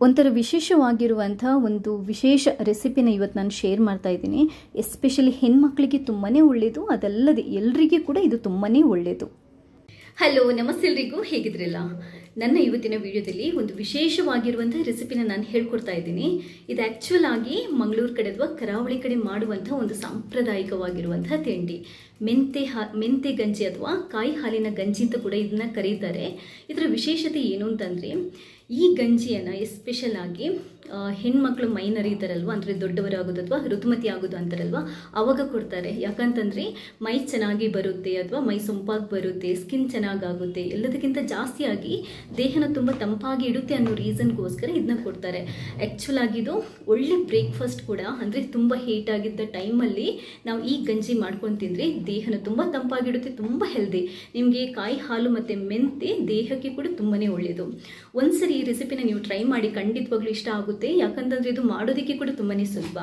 ಒಂಥರ ವಿಶೇಷವಾಗಿರುವಂಥ ಒಂದು ವಿಶೇಷ ರೆಸಿಪಿನ ಇವತ್ತು ನಾನು ಶೇರ್ ಮಾಡ್ತಾ ಇದ್ದೀನಿ. ಎಸ್ಪೆಷಲಿ ಹೆಣ್ಮಕ್ಳಿಗೆ ತುಂಬಾ ಒಳ್ಳೆಯದು, ಅದಲ್ಲದೆ ಎಲ್ಲರಿಗೂ ಕೂಡ ಇದು ತುಂಬಾ ಒಳ್ಳೆಯದು. ಹಲೋ, ನಮಸ್ತೆ ಎಲ್ರಿಗೂ, ಹೇಗಿದ್ರಲ್ಲ? ನನ್ನ ಇವತ್ತಿನ ವಿಡಿಯೋದಲ್ಲಿ ಒಂದು ವಿಶೇಷವಾಗಿರುವಂಥ ರೆಸಿಪಿನ ನಾನು ಹೇಳ್ಕೊಡ್ತಾ ಇದ್ದೀನಿ. ಇದು ಆ್ಯಕ್ಚುಲ್ ಆಗಿ ಮಂಗಳೂರು ಕಡೆ ಅಥವಾ ಕರಾವಳಿ ಕಡೆ ಮಾಡುವಂಥ ಒಂದು ಸಾಂಪ್ರದಾಯಿಕವಾಗಿರುವಂಥ ತಿಂಡಿ. ಮೆಂತೆ ಗಂಜಿ ಅಥವಾ ಕಾಯಿ ಹಾಲಿನ ಗಂಜಿ ಅಂತ ಕೂಡ ಇದನ್ನ ಕರೀತಾರೆ. ಇದರ ವಿಶೇಷತೆ ಏನು ಅಂತಂದರೆ, ಈ ಗಂಜಿಯನ್ನು ಎಸ್ಪೆಷಲ್ ಆಗಿ ಹೆಣ್ಮಕ್ಳು ಮೈನರ್ ಇದ್ದಾರಲ್ವ, ಅಂದರೆ ದೊಡ್ಡವರಾಗೋದು ಅಥವಾ ಋತುಮತಿ ಆಗೋದು ಅಂತಾರಲ್ವ, ಅವಾಗ ಕೊಡ್ತಾರೆ. ಯಾಕಂತಂದರೆ ಮೈ ಚೆನ್ನಾಗಿ ಬರುತ್ತೆ ಅಥವಾ ಮೈ ಸೊಂಪಾಗಿ ಬರುತ್ತೆ, ಸ್ಕಿನ್ ಚೆನ್ನಾಗಾಗುತ್ತೆ, ಎಲ್ಲದಕ್ಕಿಂತ ಜಾಸ್ತಿಯಾಗಿ ದೇಹನ ತುಂಬ ತಂಪಾಗಿ ಇಡುತ್ತೆ ಅನ್ನೋ ರೀಸನ್ಗೋಸ್ಕರ ಇದನ್ನ ಕೊಡ್ತಾರೆ. ಆ್ಯಕ್ಚುಲ್ ಆಗಿದು ಒಳ್ಳೆ ಬ್ರೇಕ್ಫಾಸ್ಟ್ ಕೂಡ. ಅಂದರೆ ತುಂಬ ಹೀಟ್ ಆಗಿದ್ದ ಟೈಮಲ್ಲಿ ನಾವು ಈ ಗಂಜಿ ಮಾಡ್ಕೊಂಡು ತಿಂದರೆ ದೇಹನ ತುಂಬ ತಂಪಾಗಿಡುತ್ತೆ, ತುಂಬ ಹೆಲ್ದಿ. ನಿಮಗೆ ಕಾಯಿ ಹಾಲು ಮತ್ತು ಮೆಂತೆ ದೇಹಕ್ಕೆ ಕೂಡ ತುಂಬಾ ಒಳ್ಳೆಯದು. ಒಂದ್ಸರಿ ಈ ರೆಸಿಪಿನ ನೀವು ಟ್ರೈ ಮಾಡಿ, ಖಂಡಿತವಾಗ್ಲೂ ಇಷ್ಟ ಆಗುತ್ತೆ. ಯಾಕಂತಂದರೆ ಇದು ಮಾಡೋದಕ್ಕೆ ಕೂಡ ತುಂಬಾ ಸುಲಭ.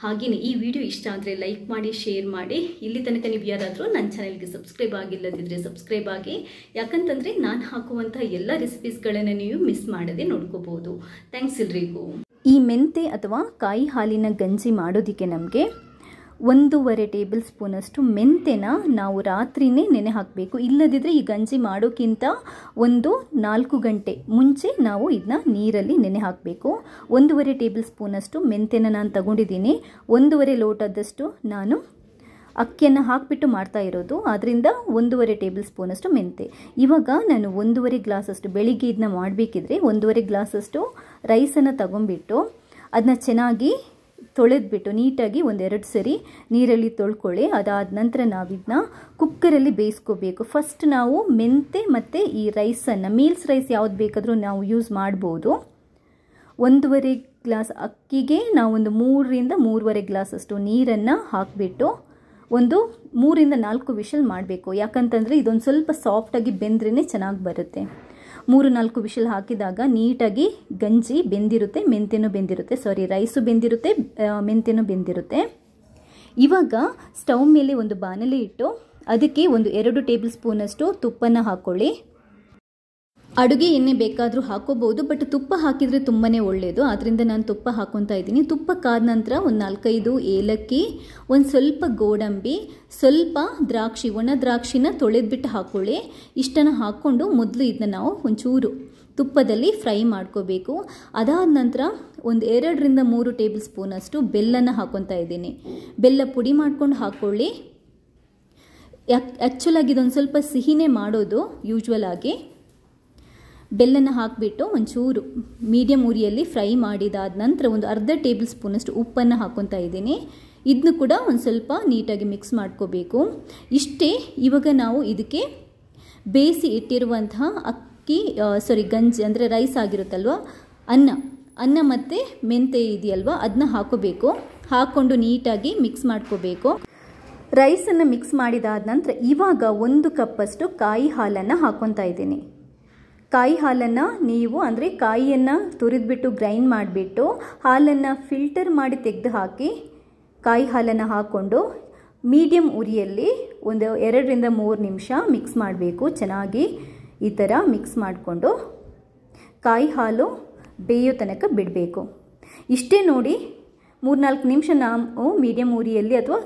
ಹಾಗೆಯೇ ಈ ವಿಡಿಯೋ ಇಷ್ಟ ಆದರೆ ಲೈಕ್ ಮಾಡಿ, ಶೇರ್ ಮಾಡಿ. ಇಲ್ಲಿ ತನಕ ನೀವು ಯಾರಾದರೂ ನನ್ನ ಚಾನೆಲ್ಗೆ ಸಬ್ಸ್ಕ್ರೈಬ್ ಆಗಿಲ್ಲದಿದ್ದರೆ ಸಬ್ಸ್ಕ್ರೈಬ್ ಆಗಿ. ಯಾಕಂತಂದರೆ ನಾನು ಹಾಕುವಂಥ ಎಲ್ಲ ರೆಸಿಪೀಸ್ಗಳನ್ನು ನೀವು ಮಿಸ್ ಮಾಡದೆ ನೋಡ್ಕೋಬಹುದು. ಥ್ಯಾಂಕ್ಸ್ ಎಲ್ರಿಗೂ. ಈ ಮೆಂತೆ ಅಥವಾ ಕಾಯಿ ಹಾಲಿನ ಗಂಜಿ ಮಾಡೋದಕ್ಕೆ ನಮಗೆ 1.5 ಟೇಬಲ್ ಸ್ಪೂನಷ್ಟು ಮೆಂತೆನ ನಾವು ರಾತ್ರಿನೇ ನೆನೆ ಹಾಕಬೇಕು. ಇಲ್ಲದಿದ್ದರೆ ಈ ಗಂಜಿ ಮಾಡೋಕ್ಕಿಂತ 4 ಗಂಟೆ ಮುಂಚೆ ನಾವು ಇದನ್ನ ನೀರಲ್ಲಿ ನೆನೆ ಹಾಕಬೇಕು. 1.5 ಟೇಬಲ್ ಸ್ಪೂನಷ್ಟು ಮೆಂತೆನ ನಾನು ತಗೊಂಡಿದ್ದೀನಿ. 1.5 ಲೋಟದಷ್ಟು ನಾನು ಅಕ್ಕಿಯನ್ನು ಹಾಕಿಬಿಟ್ಟು ಮಾಡ್ತಾ ಇರೋದು, ಆದ್ದರಿಂದ 1.5 ಟೇಬಲ್ ಸ್ಪೂನಷ್ಟು ಮೆಂತೆ. ಇವಾಗ ನಾನು 1.5 ಗ್ಲಾಸಷ್ಟು, ಬೆಳಿಗ್ಗೆ ಇದನ್ನ ಮಾಡಬೇಕಿದ್ರೆ 1.5 ಗ್ಲಾಸಷ್ಟು ರೈಸನ್ನು ತಗೊಂಡ್ಬಿಟ್ಟು ಅದನ್ನ ಚೆನ್ನಾಗಿ ತೊಳೆದ್ಬಿಟ್ಟು ನೀಟಾಗಿ 1-2 ಸರಿ ನೀರಲ್ಲಿ ತೊಳ್ಕೊಳ್ಳಿ. ಅದಾದ ನಂತರ ನಾವಿದನ್ನ ಕುಕ್ಕರಲ್ಲಿ ಬೇಯಿಸ್ಕೋಬೇಕು. ಫಸ್ಟ್ ನಾವು ಮೆಂತೆ ಮತ್ತು ಈ ರೈಸನ್ನು, ಮೀಲ್ಸ್ ರೈಸ್ ಯಾವ್ದು ಬೇಕಾದರೂ ನಾವು ಯೂಸ್ ಮಾಡ್ಬೋದು. 1.5 ಗ್ಲಾಸ್ ಅಕ್ಕಿಗೆ ನಾವೊಂದು 3ರಿಂದ 3.5 ಗ್ಲಾಸಷ್ಟು ನೀರನ್ನು ಹಾಕಿಬಿಟ್ಟು ಒಂದು 3-4 ವಿಷಲ್ ಮಾಡಬೇಕು. ಯಾಕಂತಂದರೆ ಇದೊಂದು ಸ್ವಲ್ಪ ಸಾಫ್ಟಾಗಿ ಬೆಂದ್ರೇ ಚೆನ್ನಾಗಿ ಬರುತ್ತೆ. 3-4 ವಿಷಲ್ ಹಾಕಿದಾಗ ನೀಟಾಗಿ ಗಂಜಿ ಬೆಂದಿರುತ್ತೆ, ಮೆಂತೆನೂ ಬೆಂದಿರುತ್ತೆ, ರೈಸು ಬೆಂದಿರುತ್ತೆ, ಮೆಂತೆನೂ ಬೆಂದಿರುತ್ತೆ. ಇವಾಗ ಸ್ಟವ್ ಮೇಲೆ ಒಂದು ಬಾಣಲೆ ಇಟ್ಟು ಅದಕ್ಕೆ 2 ಟೇಬಲ್ ಸ್ಪೂನಷ್ಟು ತುಪ್ಪನ ಹಾಕ್ಕೊಳ್ಳಿ. ಅಡುಗೆ ಎಣ್ಣೆ ಬೇಕಾದರೂ ಹಾಕೋಬಹುದು, ಬಟ್ ತುಪ್ಪ ಹಾಕಿದರೆ ತುಂಬಾ ಒಳ್ಳೆಯದು. ಆದ್ದರಿಂದ ನಾನು ತುಪ್ಪ ಹಾಕೊತಾ ಇದ್ದೀನಿ. ತುಪ್ಪ ಕಾದ ನಂತರ ಒಂದು 4-5 ಏಲಕ್ಕಿ, ಒಂದು ಸ್ವಲ್ಪ ಗೋಡಂಬಿ, ಸ್ವಲ್ಪ ದ್ರಾಕ್ಷಿ, ಒಣ ದ್ರಾಕ್ಷಿನ ತೊಳೆದ್ಬಿಟ್ಟು ಹಾಕ್ಕೊಳ್ಳಿ. ಇಷ್ಟನ್ನು ಹಾಕ್ಕೊಂಡು ಮೊದಲು ಇದನ್ನ ನಾವು ಒಂಚೂರು ತುಪ್ಪದಲ್ಲಿ ಫ್ರೈ ಮಾಡ್ಕೋಬೇಕು. ಅದಾದ ನಂತರ ಒಂದು 2-3 ಟೇಬಲ್ ಸ್ಪೂನಷ್ಟು ಬೆಲ್ಲನ ಹಾಕೊತಾ ಇದ್ದೀನಿ. ಬೆಲ್ಲ ಪುಡಿ ಮಾಡ್ಕೊಂಡು ಹಾಕ್ಕೊಳ್ಳಿ. ಆ್ಯಕ್ಚುಲಾಗಿ ಇದೊಂದು ಸ್ವಲ್ಪ ಸಿಹಿನೇ ಮಾಡೋದು ಯೂಶ್ವಲ್ ಆಗಿ. ಬೆಲ್ಲನ ಹಾಕಿಬಿಟ್ಟು ಒಂಚೂರು ಮೀಡಿಯಮ್ ಉರಿಯಲ್ಲಿ ಫ್ರೈ ಮಾಡಿದಾದ ನಂತರ ಒಂದು ಅರ್ಧ ಟೇಬಲ್ ಸ್ಪೂನಷ್ಟು ಉಪ್ಪನ್ನು ಹಾಕ್ಕೊತಾ ಇದ್ದೀನಿ. ಇದನ್ನು ಕೂಡ ಒಂದು ಸ್ವಲ್ಪ ನೀಟಾಗಿ ಮಿಕ್ಸ್ ಮಾಡ್ಕೋಬೇಕು. ಇಷ್ಟೇ. ಇವಾಗ ನಾವು ಇದಕ್ಕೆ ಬೇಯಿಸಿ ಇಟ್ಟಿರುವಂತಹ ಗಂಜಿ ಅಂದರೆ ರೈಸ್ ಆಗಿರುತ್ತಲ್ವ, ಅನ್ನ ಮತ್ತು ಮೆಂತೆ ಇದೆಯಲ್ವ, ಅದನ್ನ ಹಾಕೋಬೇಕು. ಹಾಕ್ಕೊಂಡು ನೀಟಾಗಿ ಮಿಕ್ಸ್ ಮಾಡ್ಕೋಬೇಕು. ರೈಸನ್ನು ಮಿಕ್ಸ್ ಮಾಡಿದಾದ ನಂತರ ಇವಾಗ 1 ಕಪ್ಪಷ್ಟು ಕಾಯಿ ಹಾಲನ್ನು ಹಾಕ್ಕೊತಾ ಇದ್ದೀನಿ. ಕಾಯಿ ಹಾಲನ್ನು ನೀವು ಅಂದರೆ ಕಾಯಿಯನ್ನು ತುರಿದ್ಬಿಟ್ಟು ಗ್ರೈಂಡ್ ಮಾಡಿಬಿಟ್ಟು ಹಾಲನ್ನು ಫಿಲ್ಟರ್ ಮಾಡಿ ತೆಗೆದು ಹಾಕಿ ಕಾಯಿ ಹಾಲನ್ನು ಹಾಕ್ಕೊಂಡು ಮೀಡಿಯಮ್ ಉರಿಯಲ್ಲಿ ಒಂದು 2-3 ನಿಮಿಷ ಮಿಕ್ಸ್ ಮಾಡಬೇಕು. ಚೆನ್ನಾಗಿ ಈ ಥರ ಮಿಕ್ಸ್ ಮಾಡಿಕೊಂಡು ಕಾಯಿ ಹಾಲು ಬೇಯೋ ತನಕ ಬಿಡಬೇಕು. ಇಷ್ಟೇ ನೋಡಿ. 3-4 ನಿಮಿಷ ನಾವು ಮೀಡಿಯಮ್ ಉರಿಯಲ್ಲಿ ಅಥವಾ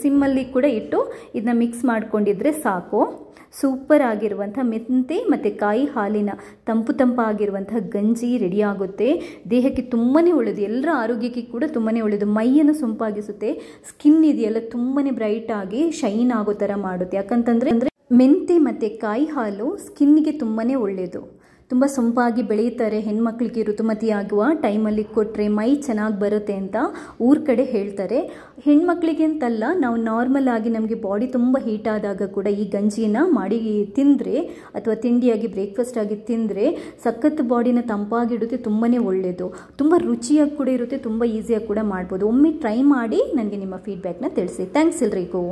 ಸಿಮ್ಮಲ್ಲಿ ಕೂಡ ಇಟ್ಟು ಇದನ್ನ ಮಿಕ್ಸ್ ಮಾಡ್ಕೊಂಡಿದ್ರೆ ಸಾಕು. ಸೂಪರ್ ಆಗಿರುವಂಥ ಮೆಂತೆ ಮತ್ತು ಕಾಯಿ ಹಾಲಿನ ತಂಪಾಗಿರುವಂಥ ಗಂಜಿ ರೆಡಿ ಆಗುತ್ತೆ. ದೇಹಕ್ಕೆ ತುಂಬಾ ಒಳ್ಳೆಯದು, ಎಲ್ಲರ ಆರೋಗ್ಯಕ್ಕೆ ಕೂಡ ತುಂಬಾ ಒಳ್ಳೆಯದು. ಮೈಯನ್ನು ಸೊಂಪಾಗಿಸುತ್ತೆ, ಸ್ಕಿನ್ ಇದೆಯಲ್ಲ ತುಂಬಾ ಬ್ರೈಟ್ ಆಗಿ ಶೈನ್ ಆಗೋ ಥರ ಮಾಡುತ್ತೆ. ಯಾಕಂತಂದರೆ ಮೆಂತೆ ಮತ್ತು ಕಾಯಿ ಹಾಲು ಸ್ಕಿನ್ನಿಗೆ ತುಂಬಾ ಒಳ್ಳೆಯದು. ತುಂಬ ಸೊಂಪಾಗಿ ಬೆಳೆಯುತ್ತಾರೆ ಹೆಣ್ಮಕ್ಳಿಗೆ. ಋತುಮತಿ ಆಗುವ ಟೈಮಲ್ಲಿ ಕೊಟ್ಟರೆ ಮೈ ಚೆನ್ನಾಗಿ ಬರುತ್ತೆ ಅಂತ ಊರ ಕಡೆ ಹೇಳ್ತಾರೆ. ಹೆಣ್ಮಕ್ಳಿಗೆ ಅಂತಲ್ಲ, ನಾವು ನಾರ್ಮಲ್ ಆಗಿ ನಮಗೆ ಬಾಡಿ ತುಂಬ ಹೀಟ್ ಆದಾಗ ಕೂಡ ಈ ಗಂಜಿನ ಮಾಡಿ ತಿಂದರೆ ಅಥವಾ ತಿಂಡಿಯಾಗಿ ಬ್ರೇಕ್ಫಾಸ್ಟ್ ಆಗಿ ತಿಂದರೆ ಸಖತ್ ಬಾಡಿನ ತಂಪಾಗಿಡುತ್ತೆ, ತುಂಬಾ ಒಳ್ಳೆಯದು. ತುಂಬ ರುಚಿಯಾಗಿ ಕೂಡ ಇರುತ್ತೆ, ತುಂಬ ಈಸಿಯಾಗಿ ಕೂಡ ಮಾಡ್ಬೋದು. ಒಮ್ಮೆ ಟ್ರೈ ಮಾಡಿ ನನಗೆ ನಿಮ್ಮ ಫೀಡ್ಬ್ಯಾಕ್ನ ತಿಳಿಸಿ. ಥ್ಯಾಂಕ್ಸ್ ಎಲ್ರಿಗೂ.